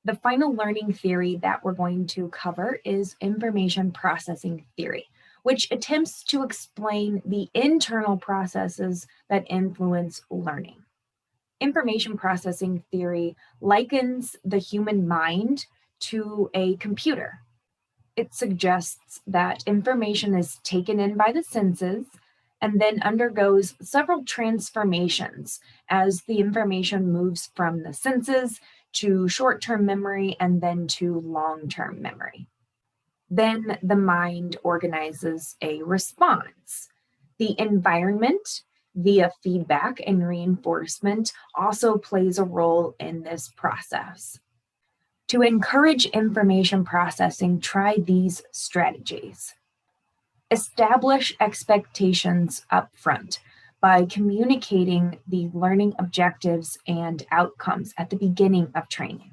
The final learning theory that we're going to cover is information processing theory, which attempts to explain the internal processes that influence learning. Information processing theory likens the human mind to a computer. It suggests that information is taken in by the senses and then undergoes several transformations as the information moves from the senses to short term memory and then to long term memory. Then the mind organizes a response. The environment, via feedback and reinforcement, also plays a role in this process. To encourage information processing, try these strategies. Establish expectations up front by communicating the learning objectives and outcomes at the beginning of training.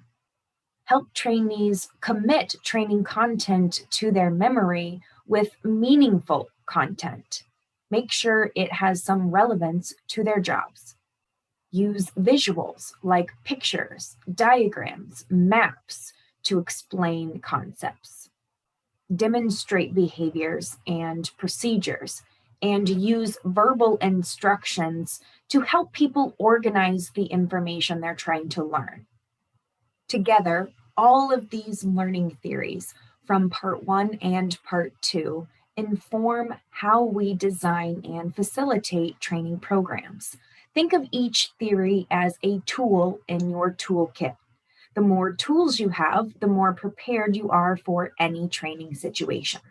Help trainees commit training content to their memory with meaningful content. Make sure it has some relevance to their jobs. Use visuals like pictures, diagrams, maps to explain concepts. Demonstrate behaviors and procedures, and use verbal instructions to help people organize the information they're trying to learn. Together, all of these learning theories from part one and part two inform how we design and facilitate training programs. Think of each theory as a tool in your toolkit. The more tools you have, the more prepared you are for any training situation.